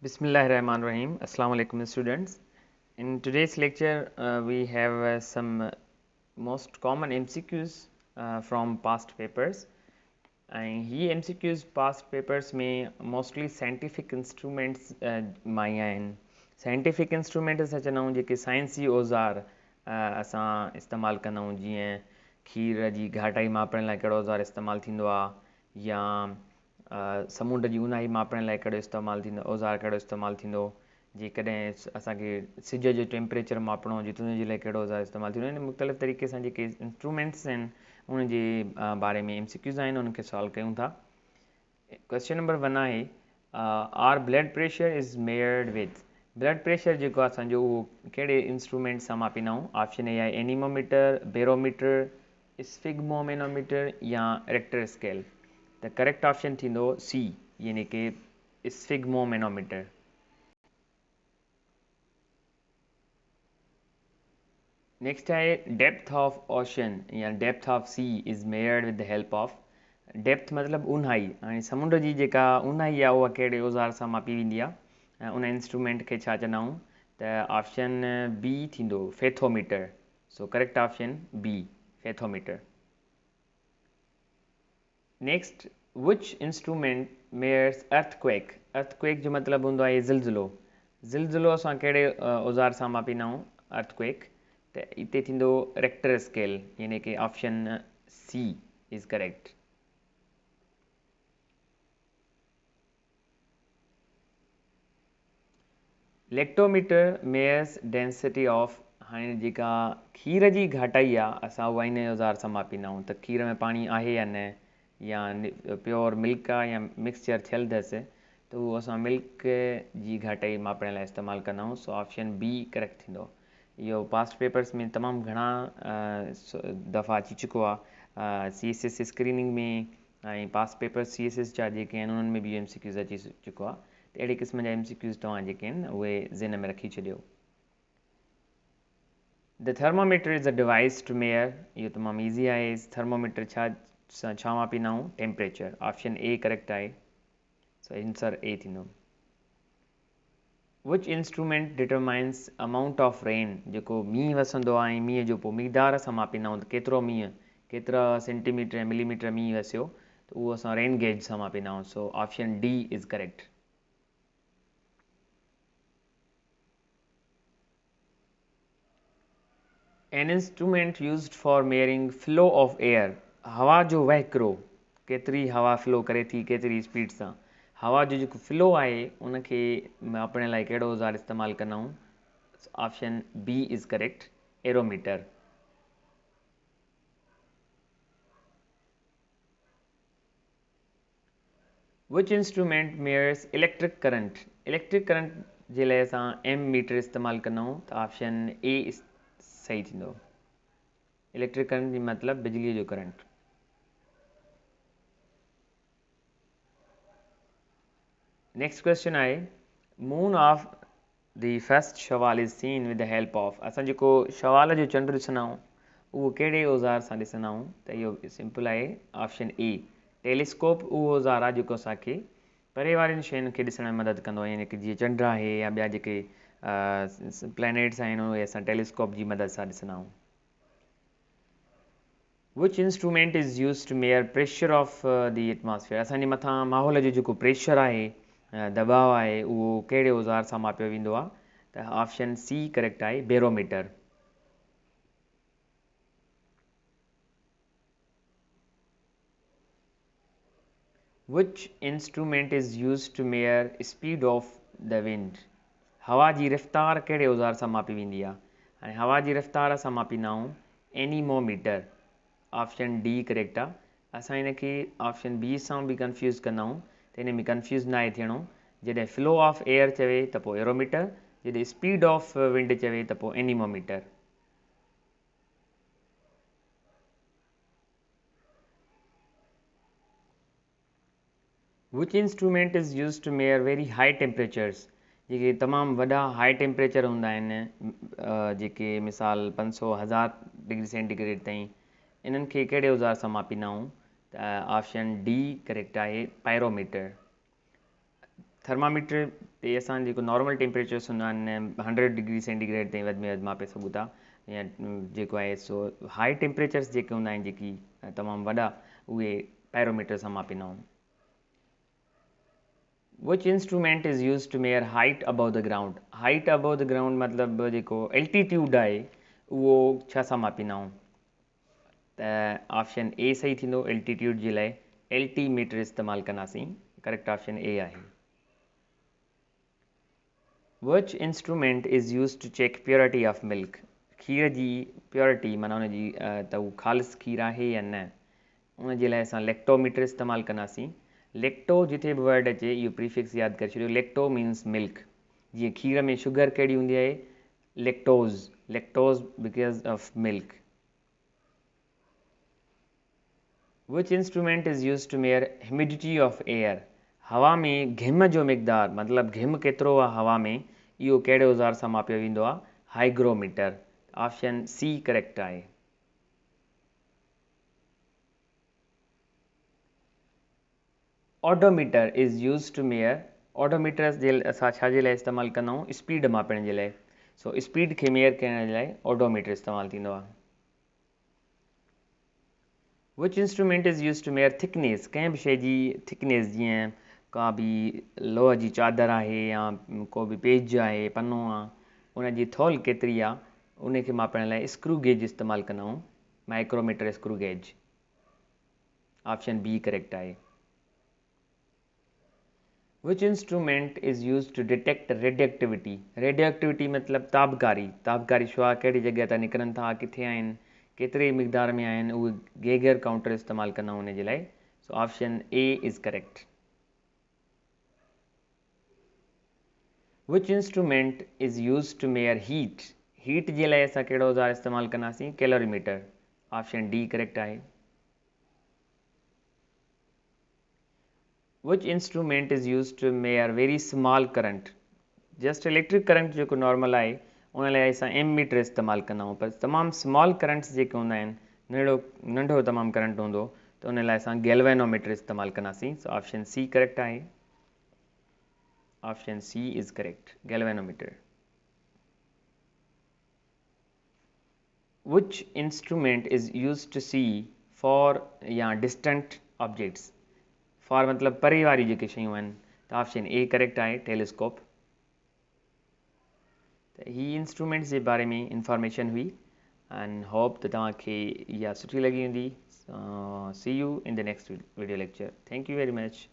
Bismillahirrahmanirrahim. Assalamu alaikum students. In today's lecture we have some most common MCQs from past papers. And he MCQs past papers में mostly scientific instruments माई आहिनि. Scientific instrument असां चवंदा आहियूं जेके साइंसी औज़ार असां इस्तेमालु कंदा आहियूं, जीअं खीर जी घाटाई मापण लाइ कहिड़ो औज़ार इस्तेमालु थींदो आहे, या समुंड जी ऊन्हाई मापण लाइ कहिड़ो इस्तेमालु थींदो, औज़ार कहिड़ो इस्तेमालु थींदो, जेकॾहिं असांखे सिज जो टेम्परेचर मापणो हुजे त उनजे लाइ कहिड़ो औज़ार इस्तेमालु थींदो. इन मुख़्तलिफ़ तरीक़े सां जेके इंस्ट्रूमेंट्स आहिनि उन जे बारे में MCQs आहिनि, उनखे सॉल्व कयूं था. क्वेश्चन नंबर 1 आहे, are blood pressure is measured with. Blood pressure जेको आहे असांजो उहो कहिड़े इंस्ट्रूमेंट सां मापींदा आहियूं. ऑप्शन ए आहे एनीमोमीटर, बेरोमीटर, स्फिग्मोमेनोमीटर या रेक्टर स्केल. त करेक्ट ऑप्शन थींदो सी, यानी कि स्फिग्मोमेनोमीटर. नेक्स्ट आहे डेप्थ ऑफ ओशन या depth of sea is measured with the help of. Depth मतिलबु ऊन्हाई. हाणे समुंड जी जेका ऊन्हाई आहे उहा कहिड़े औज़ार सां मापी वेंदी आहे, उन इंस्ट्रूमेंट खे छा चवंदा आहियूं. त ऑप्शन बी थींदो fathometer. So correct option B, fathometer. Next, which instrument measures earthquake. Earthquake जो मतिलबु हूंदो आहे ज़िलज़िलो. ज़िलज़िलो असां कहिड़े औज़ार सां मापींदा आहियूं अर्थक्वेक. त हिते थींदो रेक्टर स्केल, यानी कि option C is correct. Lactometer measures density of. हाणे जेका खीर जी घाटाई आहे असां उहा इन औज़ार सां मापींदा आहियूं त खीर में पाणी आहे या न, या प्योर मिल्क आहे या मिक्सचर थियल अथसि, त उहो असां मिल्क जी घाटाई मापण लाइ इस्तेमालु कंदा आहियूं. सो ऑप्शन बी करेक्ट थींदो. इहो पास्ट पेपर्स में तमामु घणा दफ़ा अची चुको आहे. CSS स्क्रीनिंग में ऐं पास्ट पेपर CSS जा जेके आहिनि उन्हनि में बि MCQs अची चुको आहे. त अहिड़े क़िस्म जा MCQs तव्हां जेके आहिनि उहे ज़हन में रखी छॾियो. The thermometer is a device to measure. इहो तमामु ईज़ी आहे. थर्मोमीटर छा मापींदा आहियूं, टेम्परेचर. ऑप्शन ए करेक्ट आहे. सो आंसर ए थींदो. Which instrument determines amount of rain. जेको मींहुं वसंदो आहे ऐं मींहं जो पोइ मिक़दार सां मापींदा आहियूं त केतिरो मींहुं, केतिरा सेंटीमीटर ऐं मिलीमीटर मींहुं वसियो, त उहो असां रेन गेज सां मापींदा आहियूं. So option D is correct. An instrument used for मेयरिंग flow of air. हवा जो वहिकिरो, केतिरी हवा फ्लो करे थी, केतिरी स्पीड सां. हवा जो जेको फ्लो आहे उनखे मापण लाइ कहिड़ो औज़ार इस्तेमालु कंदा आहियूं. Option B is correct, aerometer. Which instrument measures electric current. Electric current जे लाइ असां एम मीटर इस्तेमालु कंदा आहियूं. त ऑप्शन ए सही थींदो. इलेक्ट्रिक करंट जी मतिलबु बिजलीअ जो करंट. नेक्स्ट क्वेश्चन आहे, moon of the first Shawwal is seen with the help of. असां जेको शवाल जो चंड ॾिसंदा आहियूं उहो कहिड़े औज़ार सां ॾिसंदा आहियूं. त इहो सिंपल आहे. ऑप्शन ए, टेलीस्कोप उहो औज़ार आहे जेको असांखे परे वारियुनि शयुनि खे ॾिसण में मदद कंदो आहे, यानी कि जीअं चंड आहे या ॿिया जेके प्लैनेट्स आहिनि उहे असां टेलीस्कोप जी मदद सां ॾिसंदा आहियूं. Which instrument is use to measure pressure of the atmosphere. असांजे मथां माहौल जो जेको प्रेशर आहे, दबाव आहे, उहो कहिड़े औज़ार सां मापियो वेंदो आहे. त ऑप्शन सी करेक्ट आहे, barometer. Which instrument is use to measure speed of the wind. हवा जी रफ़्तार कहिड़े औज़ार सां मापी वेंदी आहे. हाणे हवा जी रफ़्तार असां मापींदा आहियूं एनीमोमीटर. ऑप्शन डी करेक्ट आहे. असां हिनखे ऑप्शन बी सां बि कंफ्यूज़ कंदा आहियूं, त हिन में कंफ्यूज़ न आहे थियणो. जॾहिं फ्लो ऑफ एयर चवे त पोइ एरोमीटर, जॾहिं स्पीड ऑफ विंड चवे त पोइ anemometer. Which instrument is use to measure very high temperatures. जेके तमामु वॾा हाई टेम्परेचर हूंदा आहिनि, जेके मिसाल 500-1000 डिग्री सेंटीग्रेड ताईं, इन्हनि खे कहिड़े औज़ार सां मापींदा आहियूं. त ऑप्शन डी करेक्ट आहे, पायरोमीटर. थर्मामीटर ते असां जेको नॉर्मल टेम्परेचर्स हूंदा आहिनि 100 डिग्री सेंटीग्रेड ताईं वधि में वधि मापे सघूं था या जेको आहे सो हाई टेम्परेचर्स जेके हूंदा आहिनि जेकी तमामु वॾा उहे पैरोमीटर सां मापींदा आहियूं. Which instrument is used to measure height above the ground? Height above the ground मतलब जेको altitude आहे उहो छा सां मापींदा आहियूं? त ऑप्शन ए सही थींदो. एल्टीट्यूड जे लाइ एल्टीमीटर इस्तेमालु कंदासीं. करेक्ट ऑप्शन ए आहे. Which instrument is used to check purity of milk? खीर जी प्योरिटी माना उनजी त उहो ख़ालिस खीर आहे या न उन जे लाइ असां लैक्टोमीटर इस्तेमालु कंदासीं. लैक्टो जिथे बि वर्ड अचे इहो प्रीफिक्स यादि करे छॾियो. Lacto means milk. जीअं खीर में शुगर कहिड़ी हूंदी आहे lactose. Lactose because of milk. Which instrument is used to measure humidity of air? हवा में घिम जो मिक़दार मतिलबु घिम केतिरो आहे हवा में इहो कहिड़े औज़ार सां मापियो वेंदो आहे? हाइग्रोमीटर. ऑप्शन सी करेक्ट आहे. Odometer is use to measure. Odometer जे असां छा जे लाइ इस्तेमालु कंदा आहियूं? स्पीड मापण जे लाइ. सो स्पीड खे मेयर करण जे लाइ ऑडोमीटर इस्तेमालु थींदो आहे. Which instrument is used to measure thickness? कंहिं बि शइ जी थिकनेस जीअं का बि लोह जी चादर आहे या को बि पेज आहे पनो आहे उनजी थोल केतिरी आहे उनखे मापण लाइ स्क्रू गेज इस्तेमालु कंदा आहियूं. Micrometer screw gauge. Option B correct आहे. Which instrument is used to detect radioactivity? Radioactivity मतलब ताबकारी. ताबकारी शुआ कहिड़ी जॻह था निकिरनि था किथे आहिनि केतिरे मिक़दार में आहिनि उहे गेगर काउंटर इस्तेमालु कंदा उन जे लाइ. So option A is correct. Which instrument is used to measure heat? Heat जे लाइ असां कहिड़ो औज़ार इस्तेमालु कंदासीं? कैलोरीमीटर. ऑप्शन डी करेक्ट आहे. Which instrument is used to measure very small current? Just electric current जेको नॉर्मल आहे उन लाइ असां एमीटर इस्तेमालु कंदा आहियूं. पर तमामु स्मॉल करंट्स जेके हूंदा आहिनि नंढो तमामु करंट हूंदो त उन लाइ असां गैल्वेनोमीटर इस्तेमालु कंदासीं. सो ऑप्शन सी करेक्ट आहे. Option C is correct. Galvanometer. Which instrument is used to see for या distant objects? फॉर मतलब परे वारी जेके शयूं आहिनि त ऑप्शन ए करेक्ट आहे. टेलीस्कोप. त ही इंस्ट्रूमेंट्स जे बारे में इंफॉर्मेशन हुई एंड होप त तव्हांखे इहा सुठी लॻी हूंदी. See you in the next video lecture. Thank you very much.